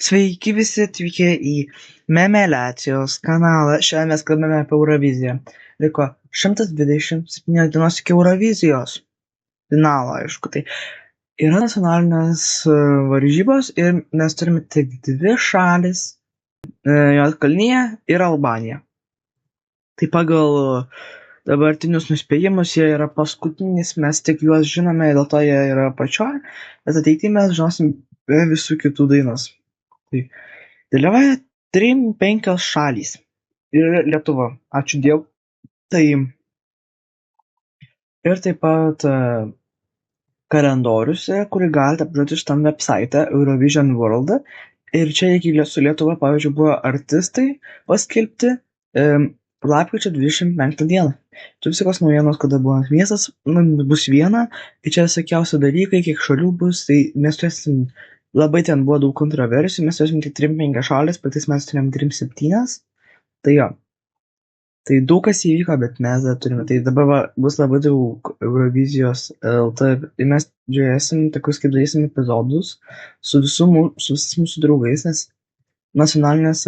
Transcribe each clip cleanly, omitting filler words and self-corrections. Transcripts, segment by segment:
Sveiki visi atvykę į Memeliacijos kanalą. Šiandien mes kalbame apie Euroviziją. Liko 127 dienos iki Eurovizijos finalo, aišku. Tai yra nacionalinės varžybos ir mes turime tik dvi šalis - Juodkalnija ir Albanija. Tai pagal dabartinius nuspėjimus jie yra paskutinis, mes tik juos žinome, dėl to jie yra apačioje, bet ateityje mes žinosim be visų kitų dainas. Tai dalyvauja 3-5 šalys ir Lietuva, ačiū Dievui. Tai ir taip pat kalendorius, kurį galite apžiūrėti šitam website Eurovision World. Ir čia iki su Lietuva, pavyzdžiui, buvo artistai paskelbti lapkričio 25 dieną. Čia visokios naujienos, kada buvo miestas, bus viena, ir čia visokiausi dalykai, kiek šalių bus, tai mes turėsim, labai ten buvo daug kontroversijų, mes turėsim tik 3-5 šalis, patys mes turėjom 3-7, tai jo. Tai daug kas įvyko, bet mes dar turime. Tai dabar bus labai daug Eurovizijos LT ir mes žiūrėsim tokius, kaip darysim epizodus su visais mūsų draugais, nes nacionalinės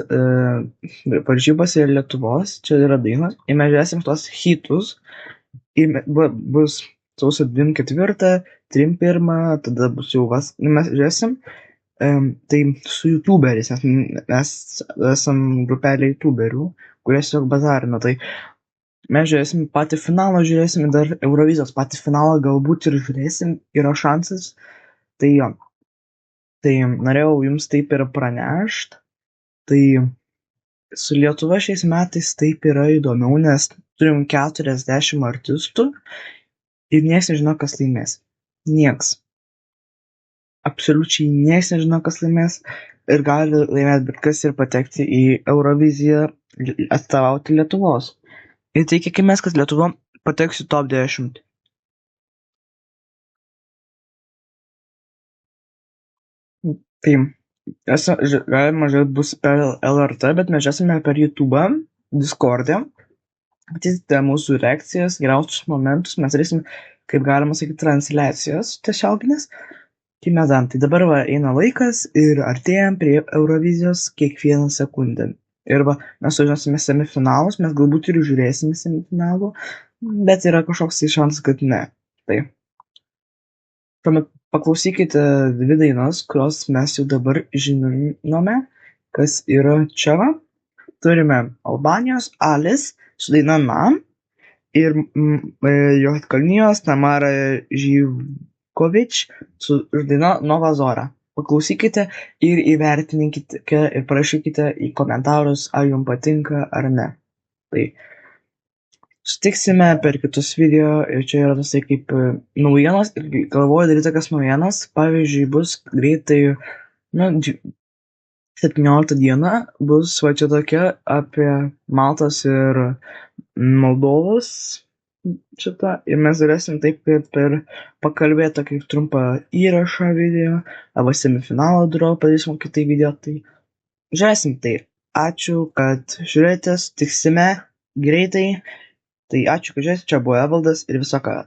varžybos yra Lietuvos, čia yra dainos, ir mes žiūrėsim tos hitus, ir bus sausio 24, 31, tada bus jau mes žiūrėsim, tai su youtuberiais, nes mes esam grupelė youtuberių, kurie tiesiog bazarina, tai mes žiūrėsim patį finalą, žiūrėsim dar Eurovizijos patį finalą, galbūt ir žiūrėsim, yra šansas, tai jo. Tai norėjau jums taip ir pranešti, tai su Lietuva šiais metais taip yra įdomiau, nes turim 40 artistų ir nieks nežino, kas laimės. Nieks. Absoliučiai nieks nežino, kas laimės ir gali laimėti bet kas ir patekti į Euroviziją atstovauti Lietuvos. Ir tikėkimės, kad Lietuva pateks į top 10. Tai galima žiūrėti bus per LRT, bet mes žiūrėsime per YouTube, Discord'e. Matysite mūsų reakcijas, geriausius momentus, mes darysim, kaip galima sakyti, transliacijas tiesioginės. Tai mes darom. Tai dabar eina laikas ir artėjam prie Eurovizijos kiekvieną sekundę. Ir mes sužinosime semifinalus, mes galbūt ir žiūrėsime semifinalų, bet yra kažkoks šansas, kad ne. Tai tuomet paklausykite dvi dainas, kurios mes jau dabar žinome, kas yra čia. Turime Albanijos Alis su daina Nam ir Juodkalnijos Tamara Živkovič su daina Nova Zora. Paklausykite ir įvertinkite ir parašykite į komentarus, ar jums patinka ar ne. Tai sutiksime per kitus video ir čia yra tasai kaip naujienos ir galvoju daryti tokias naujienas. Pavyzdžiui, bus greitai 17 dieną bus čia tokia apie Maltos ir Moldovos šitą ir mes galėsim taip per pakalbėti kaip trumpą įrašą video arba semifinalo padarysim kitai video, tai žiūrėsim. Tai ačiū, kad žiūrėjote, sutiksime greitai, tai ačiū, kad žiūrėjote, čia buvo Evaldas ir viso ką.